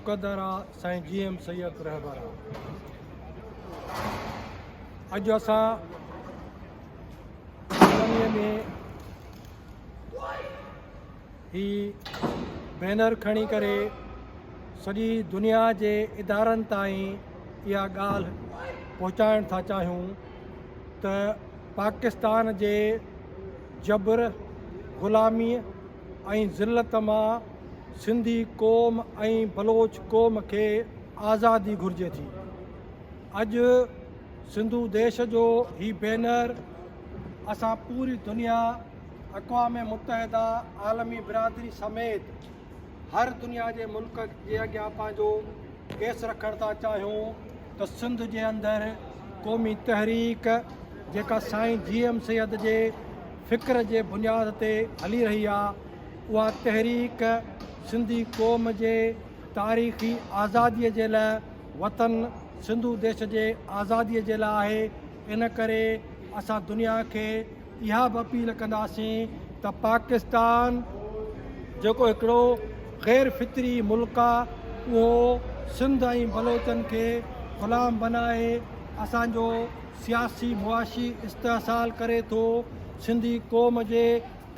मुक़दर आहे साईं GM सैयद रहबर। अॼु असां आलमीअ में ही बैनर खणी करे सॼी दुनिया जे इदारनि ताईं इहा ॻाल्हि पहुचाइण था चाहियूं त पाकिस्तान जे जबर, ग़ुलामी ऐं ज़िल्लत मां सिंधी क़ौम ऐं बलोच क़ौम खे आज़ादी घुरिजे थी। अॼु सिंधु देश जो ही बैनर असां पूरी दुनिया, अक़वाम मुत्तहिदा, आलमी बिरादरी समेत हर दुनिया जे मुल्क जे अॻियां पंहिंजो केस रखण था चाहियूं त सिंध जे अंदरि क़ौमी तहरीक जेका साईं GM सैयद जे फ़िक्र जे बुनियाद ते हली रही आहे, उहा तहरीक सिंधी क़ौम जे तारीख़ी आज़ादीअ जे लाइ, वतन सिंधु देश जे आज़ादीअ जे लाइ आहे। इन करे असां दुनिया खे इहा बि अपील कंदासीं त पाकिस्तान जेको हिकिड़ो ग़ैर फितरी मुल्क आहे, उहो सिंध ऐं बलोचनि खे ग़ुलाम बनाए असांजो सियासी मुआशी इस्तेहसाल करे थो। सिंधी क़ौम जे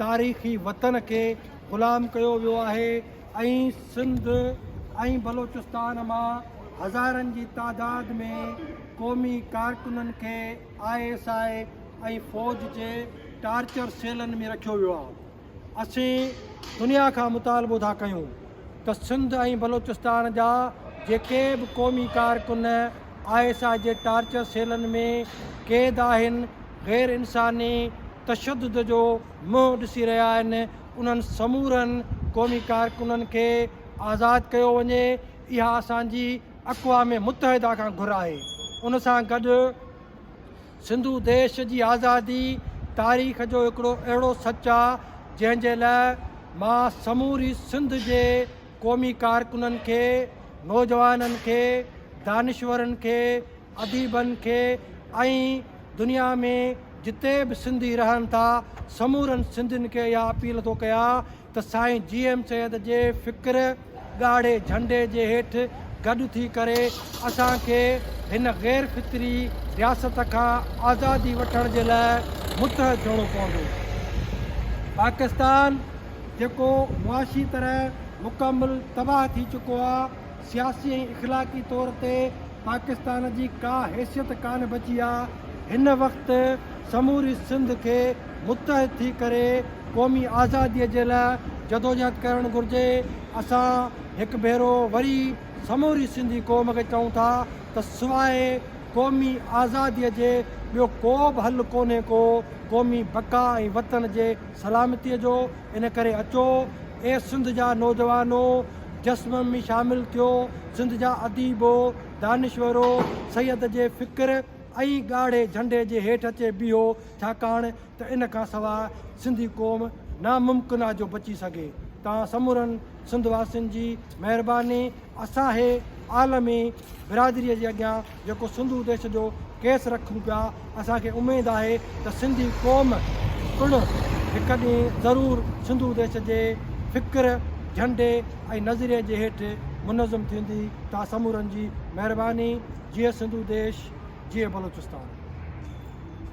तारीख़ी वतन खे ग़ुलाम कयो वियो आहे ऐं सिंध ऐं बलोचिस्तान मां हज़ारनि जी तादाद में क़ौमी कारकुननि खे ISI ऐं फ़ौज जे टार्चर सेलनि में रखियो वियो आहे। असीं दुनिया खां मुतालबो था कयूं त सिंध ऐं बलोचिस्तान जा जेके बि क़ौमी कारकुन ISI जे टार्चर सेलनि में क़ैद आहिनि, ग़ैर इंसानी तशद्दुद जो मुंहुं ॾिसी रहिया आहिनि, उन्हनि समूरनि क़ौमी कारकुननि खे आज़ादु कयो वञे। इहा असांजी अक़वाम मुत्तहिदा खां घुर आहे। उन सां गॾु सिंधु देश जी आज़ादी तारीख़ जो हिकिड़ो अहिड़ो सच आहे जंहिंजे लाइ मां समूरी सिंध जे क़ौमी कारकुननि खे, नौजवाननि खे, दानिश्वरनि खे, अदीबनि खे ऐं दुनिया में जिते बि सिंधी रहनि था, समूरनि सिंधियुनि खे इहा अपील थो कयां त साईं GM सैयद जे फ़िक्र ॻाढ़े झंडे जे हेठि गॾु थी करे असांखे हिन ग़ैर फितरी रियासत खां आज़ादी वठण जे लाइ मुतहद थियणो पवंदो। पाकिस्तान जेको मुआशी तरह मुकमल तबाह थी चुको आहे, सियासी ऐं इख़लाक़ी तौर ते पाकिस्तान जी का हैसियत कान बची आहे। हिन वक़्तु समूरी सिंध खे मुतहद थी करे क़ौमी आज़ादीअ जे लाइ जदोजहद करणु घुरिजे। असां हिकु भेरो वरी समूरी सिंधी क़ौम खे चऊं था त सवाइ क़ौमी आज़ादीअ जे ॿियो को बि हल कोन्हे को क़ौमी बका ऐं वतन जे सलामतीअ जो। इन करे अचो ए सिंध जा नौजवानो, जश्न में शामिलु थियो, सिंध जा अदीबो, दानिश्वरो सैयद जे फ़िक्र ऐं ॻाढ़े झंडे जे हेठि अचे बीहो, छाकाणि त इन खां सवाइ सिंधी क़ौम नामुमकिन आहे जो बची सघे। तव्हां समूरनि सिंध वासियुनि जी महिरबानी असां हे आलमी बिरादरीअ जे अॻियां जेको सिंधु देश जो केस रखूं पिया, असांखे उमेदु आहे त सिंधी क़ौम पिणु हिकु ॾींहुं ज़रूरु सिंधु देश जे फ़िक्र, झंडे ऐं नज़रिये जे हेठि मुनज़म थींदी। तव्हां समूरनि जी महिरबानी। जीअं सिंधु देश, जीअं बलोचिस्तान।